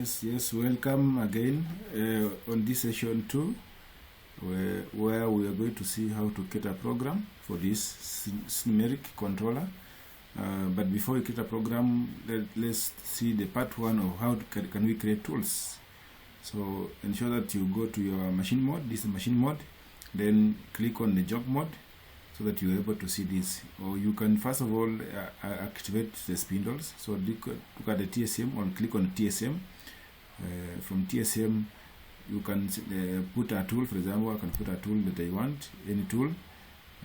Yes, welcome again on this session 2, where we are going to see how to create a program for this SINUMERIK controller. But before we create a program, let's see the part 1 of how can we create tools. So ensure that you go to your machine mode. This is machine mode. Then click on the job mode so that you are able to see this. Or you can first of all activate the spindles. So look at the TSM or click on TSM. From TSM you can put a tool. For example, I can put a tool that I want, any tool.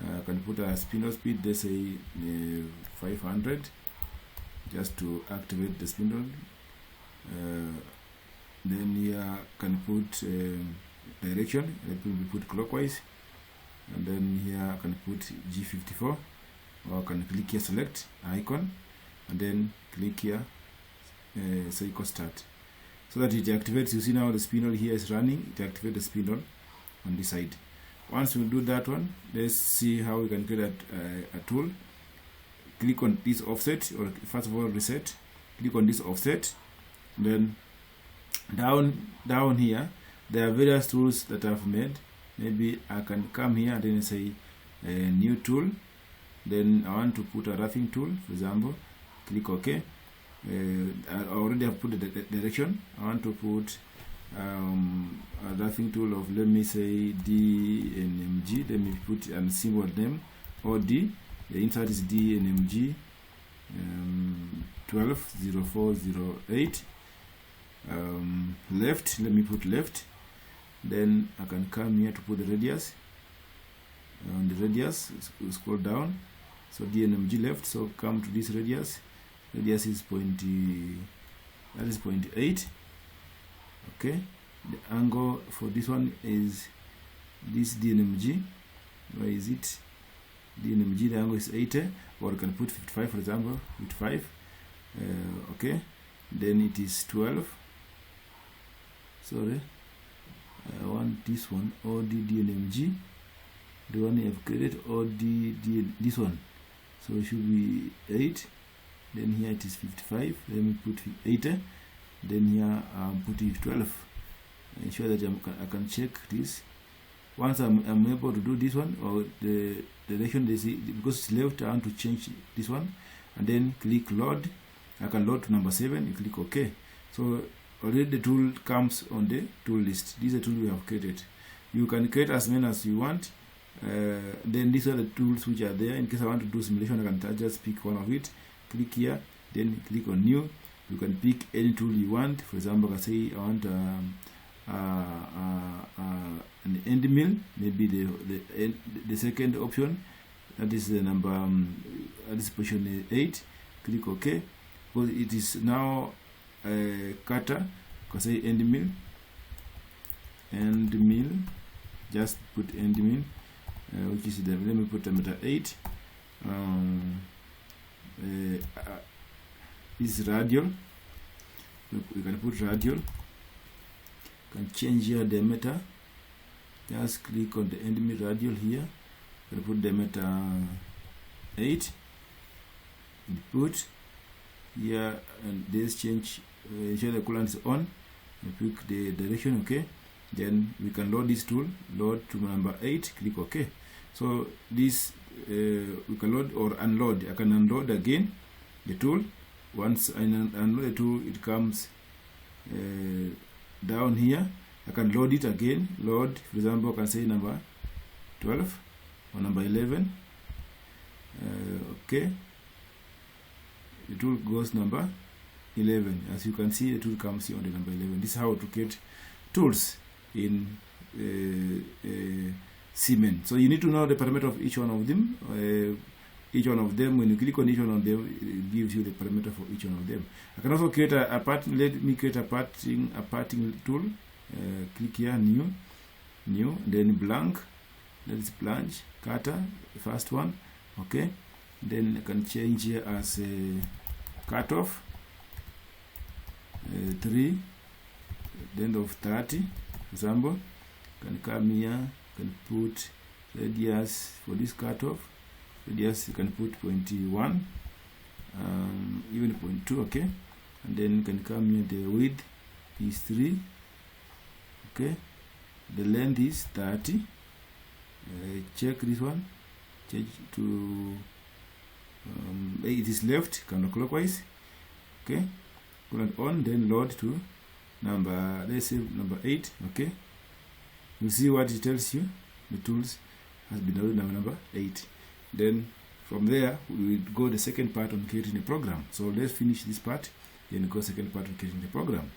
I can put a spindle speed, let's say 500, just to activate the spindle. Then here I can put direction. Let me put clockwise, and then here I can put G54, or I can click here, select icon, and then click here cycle start, so that it activates. You see now the spindle here is running. It activates the spindle on this side. Once we do that one, let's see how we can create a tool. Click on this offset, or first of all reset. Click on this offset. Then down here there are various tools that I've made. Maybe I can come here and then say new tool. Then I want to put a roughing tool, for example. Click OK. I already have put the direction. I want to put a roughing tool of, let me say, DNMG. Let me put a symbol name, or D. The insert is DNMG 120408. Left, let me put left. Then I can come here to put the radius. On the radius, scroll down. So DNMG left. So come to this radius. Radius is 0.8. Okay. The angle for this one is this DNMG. Where is it? DNMG, the angle is 80, or you can put 55, for example, 55. Okay. Then it is 12. Sorry, I want this one, ODDNMG, the one I have created, ODD, this one. So it should be 8. Then here it is 55. Let me put 80. Then here I'm putting 12. Ensure that I can check this. Once I'm able to do this one, or the direction they see, because it's left, I want to change this one, and then click load. I can load to number 7. You click OK. So already the tool comes on the tool list. This is a tool we have created. You can create as many as you want. Then these are the tools which are there. In case I want to do simulation, I can just pick one of it. Click here, then click on new. You can pick any tool you want. For example, I can say I want an end mill. Maybe the second option. That is the number. This position 8. Click OK. Because it is now cutter. I can say end mill. End mill. Just put end mill, which is the. Let me put diameter 8. This is radial. We can put radial. Can change here diameter. Just click on the end mill radial here. We can put diameter 8. Put here, and this change. Ensure the coolant is on. And pick the direction. Okay. Then we can load this tool. Load to number 8. Click OK. So this we can load or unload. I can unload again the tool. Once I unload the tool, it comes down here. I can load it again. Load, for example, I can say number 12 or number 11. Okay. The tool goes number 11. As you can see, the tool comes here on the number 11. This is how to create tools in Siemens. So you need to know the parameter of each one of them. When you click on each one of them, it gives you the parameter for each one of them. I can also create a parting. Let me create a parting tool. Click here, new, then blank. That is plunge, cutter, the first one. Okay. Then I can change here as a cutoff 3, then of 30. For example, can come here. Can put radius for this cutoff. Radius you can put 0.1, even 0.2. Okay. and then you can come here the width is 3. Okay, the length is 30. Check this one, change to it is left counterclockwise. Okay, coolant on, then load to number, let's say number 8. Okay, you see what it tells you. The tools has been loaded number 8. Then from there we will go the second part on creating a program. So let's finish this part, then go second part on creating the program.